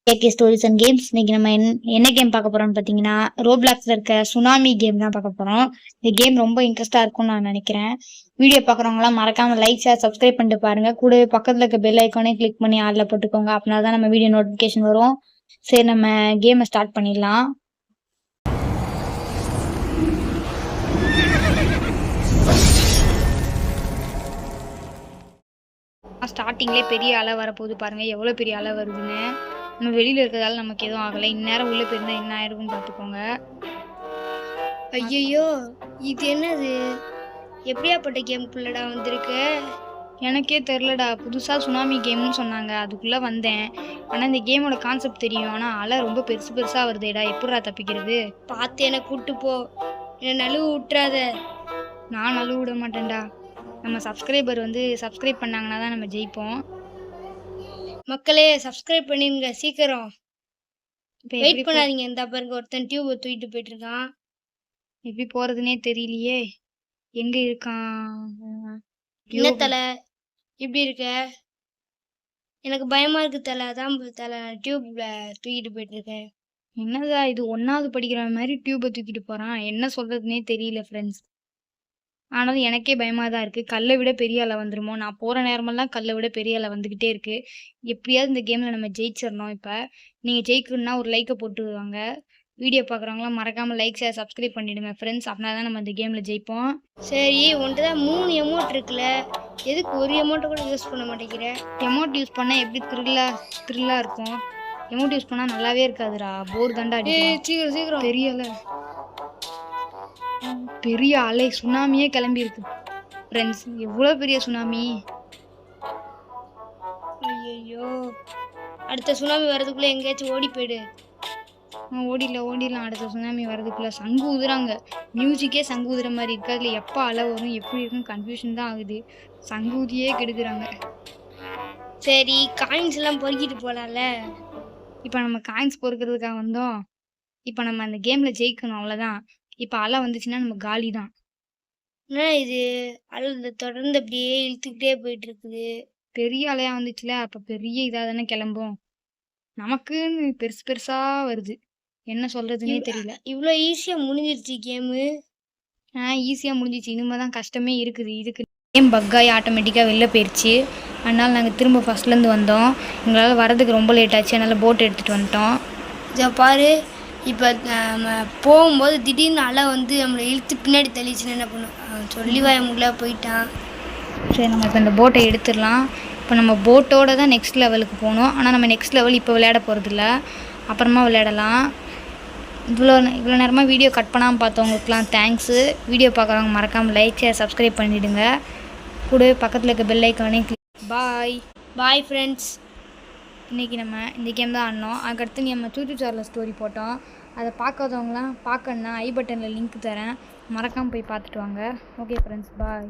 AK stories and games. இன்னைக்கு நம்ம என்ன கேம் பார்க்க போறோம்னு பார்த்தீங்கன்னா, ரோப்ளாக்ஸ்ல இருக்க சுனாமி கேம் தான் பார்க்க போறோம். இந்த கேம் ரொம்ப இன்ட்ரெஸ்டா இருக்கும்னு நான் நினைக்கிறேன். வீடியோ பார்க்குறவங்களாம் மறக்காம லைக், ஷேர், சப்ஸ்கிரைப் பண்ணிட்டு பாருங்க. கூடவே பக்கத்துல இருக்க பெல் ஐக்கானே கிளிக் பண்ணி ஆள்ல போட்டுக்கோங்க. அப்படின்னா தான் நம்ம வீடியோ நோட்டிஃபிகேஷன் வரும். சரி, நம்ம கேமை ஸ்டார்ட் பண்ணிடலாம். ஸ்டார்டிங்லேயே பெரிய அலை வரப்போகுது பாருங்க, எவ்வளோ பெரிய அலை வருதுன்னு. நம்ம வெளியில இருக்கிறதால நமக்கு எதுவும் ஆகலை. இந்நேரம் உள்ள போயிருந்தா என்ன ஆயிருக்குன்னு பார்த்துக்கோங்க. ஐயோ, இது என்னது? எப்படியாப்பட்ட கேமுக்குள்ளடா வந்திருக்க? எனக்கே தெரிலடா, புதுசா சுனாமி கேம்னு சொன்னாங்க, அதுக்குள்ள வந்தேன். ஆனா இந்த கேமோட கான்செப்ட் தெரியும், ஆனா அலை ரொம்ப பெருசு பெருசா வருதேடா, எப்படிடா தப்பிக்கிறது? பார்த்து என்ன கூட்டு போ, என்ன நழுவு விட்டுறாத. நான் நழுவு விட மாட்டேன்டா. நம்ம சப்ஸ்கிரைபர் சப்ஸ்கிரைப் பண்ணாங்கன்னா தான் நம்ம ஜெயிப்போம். மக்களே சப்ஸ்கிரைப் பண்ணிருங்க சீக்கிரம். இப்போ வெயிட் பண்ணாதீங்க. இந்த பாருங்க, ஒருத்தன் டியூபை தூக்கிட்டு போயிட்டு இருக்கான். எப்படி போறதுன்னே தெரியலையே, எங்க இருக்கான்? என்ன தலை இப்படி இருக்க? எனக்கு பயமா இருக்கு தலை, அதான் தலை டியூப்ல தூக்கிட்டு போயிட்டு இருக்கேன். என்னதா இது, 1வது படிக்கிற மாதிரி டியூபை தூக்கிட்டு போறான், என்ன சொல்றதுன்னே தெரியல ஃப்ரெண்ட்ஸ். ஆனாலும் எனக்கே பயமா தான் இருக்கு. கல்லை விட பெரிய அலை வந்துருமோ? நான் போற நேரமெல்லாம் கல்லை விட பெரிய அலை வந்துகிட்டே இருக்கு. எப்படியாவது இந்த கேம்ல நம்ம ஜெயிச்சிடணும். இப்ப நீங்க ஜெயிக்கணும்னா ஒரு லைக்கை போட்டுருவாங்க. வீடியோ பார்க்குறவங்களாம் மறக்காம லைக், ஷேர், சப்ஸ்கிரைப் பண்ணிடுங்க ஃப்ரெண்ட்ஸ். அப்படின்னா தான் நம்ம இந்த கேம்ல ஜெயிப்போம். சரி, உன்கிட்ட தான் 3 எமௌண்ட் இருக்குல்ல, எதுக்கு ஒரு எமௌண்ட்டை கூட யூஸ் பண்ண மாட்டேங்கிற? எமௌண்ட் யூஸ் பண்ணா எப்படி த்ரில்லா இருக்கும்? எமௌண்ட் யூஸ் பண்ணா நல்லாவே இருக்காதுடா, போர் தாண்டா அடிக்கும். சீக்கிரம் சீக்கிரம். தெரியல, பெரிய அலை சுனாமியே கிளம்பி இருக்கு ஃப்ரெண்ட்ஸ். எவ்வளோ பெரிய சுனாமி! ஐயோ, அடுத்த சுனாமி வர்றதுக்குள்ள எங்கேயாச்சும் ஓடி போயிடு. ஓடிடலாம். அடுத்த சுனாமி வர்றதுக்குள்ள சங்கு ஊதுறாங்க. மியூசிக்கே சங்கு ஊதுற மாதிரி இருக்கு. அதில் எப்போ அலை வரும், எப்படி இருக்கும், கன்ஃபியூஷன் தான் ஆகுது. சங்கு ஊதியே கெடுக்குறாங்க. சரி, காயின்ஸ் எல்லாம் பொறுக்கிட்டு போகலாம்ல. இப்போ நம்ம காயின்ஸ் பொறுக்கிறதுக்காக வந்தோம். இப்போ நம்ம அந்த கேமில் ஜெயிக்கணும், அவ்வளோதான். இப்போ அலை வந்துச்சுன்னா நம்ம காலி தான். என்ன இது, அலை தொடர்ந்து அப்படியே இழுத்துக்கிட்டே போயிட்டு இருக்குது. பெரிய அலையா வந்துச்சுல, அப்போ பெரிய இதாக தானே கிளம்பும். நமக்குன்னு பெருசு பெருசா வருது, என்ன சொல்றதுன்னே தெரியல. இவ்வளோ ஈஸியா முடிஞ்சிருச்சு கேமு. ஈஸியாக முடிஞ்சிச்சு, இனிமேல் தான் கஷ்டமே இருக்குது. இதுக்கு கேம் பக்காகி ஆட்டோமேட்டிக்காக வெளில போயிடுச்சு. அதனால் நாங்கள் திரும்ப ஃபஸ்ட்லேருந்து வந்தோம். எங்களால் வரதுக்கு ரொம்ப லேட் ஆச்சு, அதனால் போட் எடுத்துகிட்டு வந்துட்டோம். இதை பாரு, இப்போ நம்ம போகும்போது திடீர்னு அலை வந்து நம்மளை இழுத்து பின்னாடி தள்ளிச்சுன்னு என்ன பண்ணும்? சொல்லி வாயமுள்ள போயிட்டான். சரி, நம்ம இப்போ இந்த போட்டை எடுத்துடலாம். இப்போ நம்ம போட்டோட தான் நெக்ஸ்ட் லெவலுக்கு போகணும். ஆனால் நம்ம நெக்ஸ்ட் லெவல் இப்போ விளையாட போகிறதில்ல, அப்புறமா விளையாடலாம். இவ்வளோ நேரமாக வீடியோ கட் பண்ணாமல் பார்த்தவங்களுக்குலாம் தேங்க்ஸு. வீடியோ பார்க்குறவங்க மறக்காமல் லைக், ஷேர், சப்ஸ்கிரைப் பண்ணிவிடுங்க. கூடவே பக்கத்தில் இருக்க பெல் ஐக்கானே பாய் ஃப்ரெண்ட்ஸ். இன்றைக்கி நம்ம இந்த கேம் தான் ஆடினோம். அதுக்கடுத்து நம்ம சூச்சுச்சாரில் ஸ்டோரி போட்டோம். அதை பார்க்காதவங்களாம் பார்க்கணுன்னா ஐ பட்டனில் லிங்க் தரேன், மறக்காமல் போய் பார்த்துட்டு வாங்க. ஓகே ஃப்ரெண்ட்ஸ், பாய்.